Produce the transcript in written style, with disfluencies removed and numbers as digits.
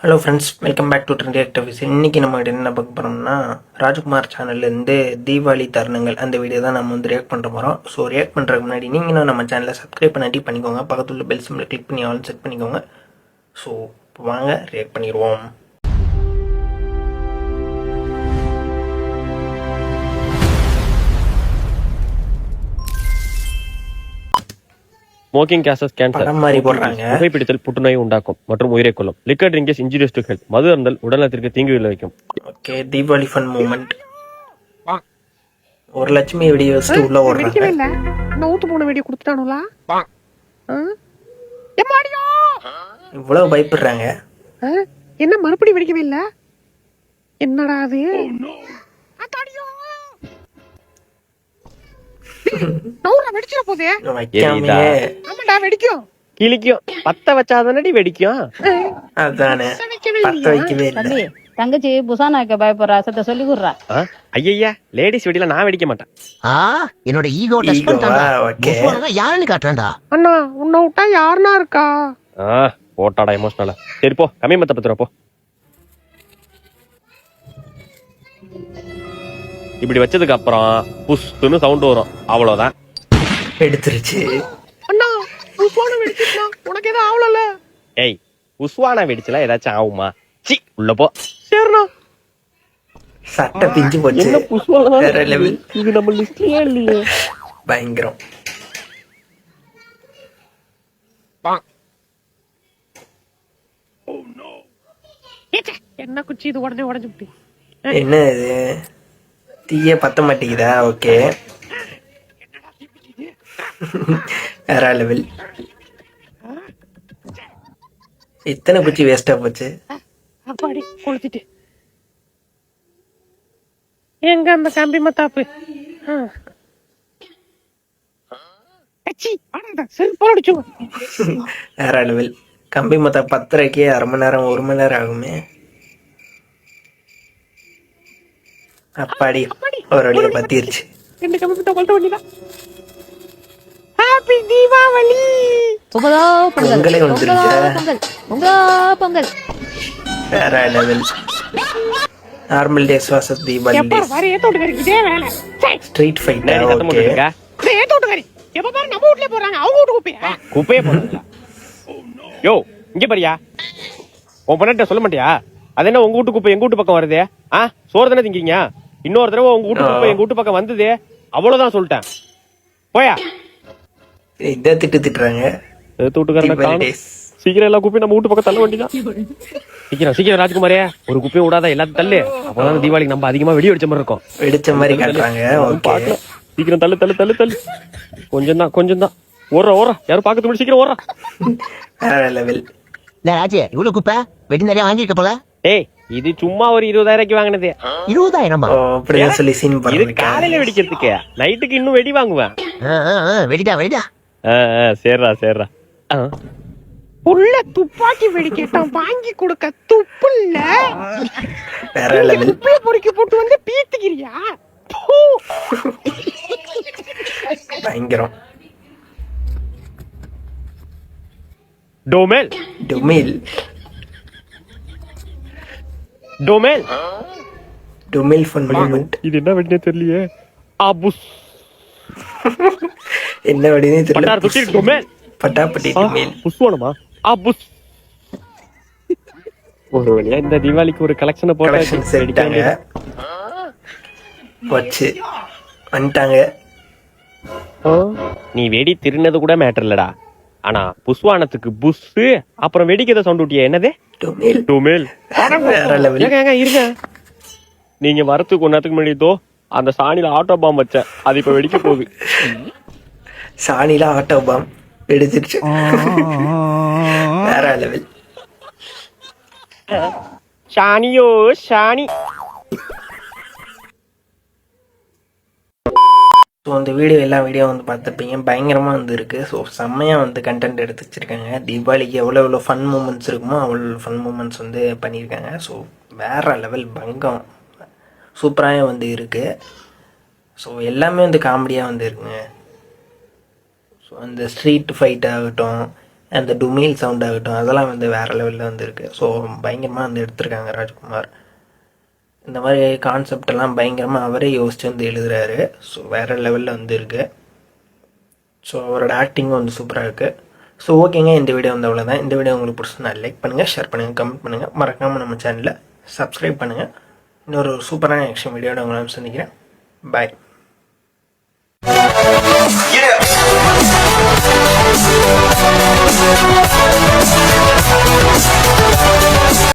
Hello friends, welcome back to trendy activities. இன்றைக்கி நம்ம என்ன பார்க்க போகிறோம்னா, ராஜ்குமார் சேனல்லேருந்து தீபாவளி தருணங்கள் அந்த வீடியோ தான் நம்ம வந்து ரியாக்ட் பண்ணுற போகிறோம். ஸோ ரியாக்ட் பண்ணுறதுக்கு முன்னாடி நீங்களும் நம்ம சேனலை சப்ஸ்கிரைப் பண்ணிக்கோங்க. பக்கத்தில் உள்ள பெல் சிம்பிளை கிளிக் பண்ணி ஆல் செட் பண்ணிக்கோங்க. ஸோ வாங்க ரியாக்ட் பண்ணிடுவோம். ஸ்மோக்கிங் கேசஸ் கேன்சர், புகைப்பிடித்தல் புற்றுநோயை உண்டாக்கும் மற்றும் உயிரை கொல்லும். Liquor drink is injurious to health. மது அருந்தல் உடல்நலத்திற்கு தீங்கு விளைவிக்கும். Okay, Deepavali fun moment. ஒரு லட்சுமி வீடியோ வச்சுட்டு உள்ள ஓடுறாங்க. நவுத்து போன வீடியோ கொடுத்துட்டானுங்களா? இவ்வளவு பயப்படுறாங்க. என்ன மறுபடியும் வெடிக்கவே இல்ல? என்னடா அது? வெடிச்சிட போதே. ஆமாடா, வெடிக்கும். கிளிக்கும். பத்த வச்சாதானடி வெடிக்கும். அதானே, பத்த வைக்கவே இல்ல. தங்கச்சி புசானா வைக்க பயப்படுறா, சத்த சொல்லி குடுறா. ஐயா, லேடிஸ் வெடியில நான் வெடிக்க மாட்டேன். என்னோட ஈகோ டெஸ்ட் பண்ணிட்டாங்க. யாருன்னு காட்டுறேன்டா. அண்ணா, உன்னை விட்டா யாருன்னா இருக்கா? போட்டாடா எமோஷனலா. சரி போ, கம்மி மத்த பத்துற போ. இப்படி வச்சதுக்கு அப்புறம் புஷ்னு சவுண்ட் வரும், அவ்வளவுதான். எடுத்துருச்சு. அண்ணா, புஷ்வானா வெடிச்சிட்டா. உனக்கு ஏதோ ஆவலல? ஏய், புஷ்வானா வெடிச்சல ஏதாச்சும் ஆகுமா? சி, உள்ள போ. சரிண்ணா. சட்டை பிஞ்சு போச்சு. என்ன புஷ்வானா? இது நம்ம லிஸ்ட்லயே இல்லையே. பயங்கரம். என்ன குச்சி இது உடனே உடஞ்சு விட்டு. என்ன இது, தீய பத்த மாட்டேங்குதா? ஓகே, வேற லெவல். இத்தனை குச்சி வேஸ்டா போச்சு. அப்பாடி கொளுத்திட்டு எங்க அந்த கம்பி மத்தாப்பு? வேற லெவல். கம்பி மத்தா பத்தரைக்கே அரை மணி நேரம் 1 மணி நேரம் ஆகுமே. அப்பாடி ஒரு வழியை பத்திருச்சு. ஹாப்பி தீபாவளி. பொங்கலே வந்துருச்சு. பொங்கல் வேற level. Normal days versus Deepavali days. வர ஏத்தோட்டுக்காரி இதே வேலை. Street fight. ஓகே, ஏத்தோட்டுக்காரி எப்ப பாரு நம்ம வீட்லயே போறாங்க, அவங்க வீட்டு குப்பையே போடுறீங்களா? யோ, இங்க பாரியா, உன் பொண்ணட்ட சொல்ல மாட்டியா? அது என்ன உங்க வீட்டு குப்பை எங்க வீட்டு பக்கம் வருது? சோறு தானே திங்கிங்க. இன்னொரு தடவை உங்க வீட்டு குப்பை எங்க வீட்டு பக்கம் வந்தது, அவ்வளவுதான் சொல்லிட்டேன். போயா. இத திட்டுறாங்க. சீக்கிரம் எல்லா குப்பையும் நம்ம வீட்டு பக்கம் தள்ள வேண்டியதான். சீக்கிரம் ராஜ்குமாரே, ஒரு குப்பையும் விடாத, எல்லாத்தையும் தள்ளு. அப்பதான் தீபாவளிக்கு நம்ம அதிகமா வெடி வெடிச்ச மாதிரி இருக்கும். வெடிச்ச மாதிரி காட்டுறாங்க. சீக்கிரம் தள்ளு தள்ளு தள்ளு தள்ளு. கொஞ்சம் தான். ஓடுறா, யாரும் பாக்க முடியும். சீக்கிரம் ஓடுறா. வேற லெவல். ராஜே, இவ்வளவு குப்பை வெடி நிறைய வாங்கிருக்க போல. ஏய், இது சும்மா ஒரு 20,000 வாங்கினது. 20,000? அப்படிதான் சொல்லி சீன் இது காலையில வெடிக்கிறதுக்கு. நைட்டுக்கு இன்னும் வெடி வாங்குவேன். வெடிடா. சரிடா. உள்ள துப்பாக்கி வெடி கேட்டான், வாங்கி கொடுக்க துப்பு இல்ல. வேற லெவல். துப்பிய பொறுக்கி போட்டு வந்து பீத்துக்கிறியா? பயங்கரம். டோமேல் ஃபன் மூமெண்ட். இது என்ன வெடினே தெரியலையே. என்ன வெடினே தெரியல. டோமேல் பட்டாப்பட்டி டோமேல். புஷ்வானமா? ஒரு வழியா இந்த தீபாவளிக்கு ஒரு கலெக்ஷனை போட்டாங்க. வச்சு வந்துட்டாங்க. நீ வெடி திருநது கூட மேட்டர் இல்லடா. ஆனா புஷ்வானத்துக்கு புஷ், அப்புறம் வெடிக்கத சவுண்ட் விட்டியா? என்னது? டோமேல். இருங்க, நீங்க வரத்துக்கு ஒன்னத்துக்கு முன்னாடி அந்த சாணியில ஆட்டோ பாம் வச்சேன், அது இப்ப வெடிக்க போகுது. சாணியில ஆட்டோ பாம் வெடிச்சிருச்சு. வேற லெவல். சாணியோ சாணி. ஸோ அந்த வீடியோ எல்லா வீடியோ வந்து பார்த்துருப்பீங்க. பயங்கரமாக வந்து இருக்குது. ஸோ செம்மையாக வந்து கண்டென்ட் எடுத்து வச்சுருக்காங்க. தீபாவளிக்கு எவ்வளோ ஃபன் மூமெண்ட்ஸ் இருக்குமோ அவ்வளோ ஃபன் மூமெண்ட்ஸ் வந்து பண்ணியிருக்காங்க. ஸோ வேறு லெவல் பங்கம் சூப்பராக வந்து இருக்குது. ஸோ எல்லாமே வந்து காமெடியாக வந்து இருக்குங்க. ஸோ அந்த ஸ்ட்ரீட் ஃபைட் ஆகட்டும், அந்த டுமீல் சவுண்ட் ஆகட்டும் அதெல்லாம் வந்து வேறு லெவலில் வந்துருக்கு. ஸோ பயங்கரமாக வந்து எடுத்திருக்காங்க ராஜ்குமார். இந்த மாதிரி கான்செப்ட் எல்லாம் பயங்கரமாக அவரே யோசிச்சு வந்து எழுதுறாரு. ஸோ வேறு லெவலில் வந்து இருக்குது. ஸோ அவரோட ஆக்டிங்கும் வந்து சூப்பராக இருக்குது. ஸோ ஓகேங்க, இந்த வீடியோ வந்து அவ்வளோதான். இந்த வீடியோ உங்களுக்கு பிடிச்சிருந்தா லைக் பண்ணுங்கள், ஷேர் பண்ணுங்கள், கமெண்ட் பண்ணுங்கள், மறக்காமல் நம்ம சேனலை சப்ஸ்கிரைப் பண்ணுங்கள். இன்னொரு சூப்பரான ஆக்ஷன் வீடியோட உங்களை சந்திக்கிறேன். பாய்.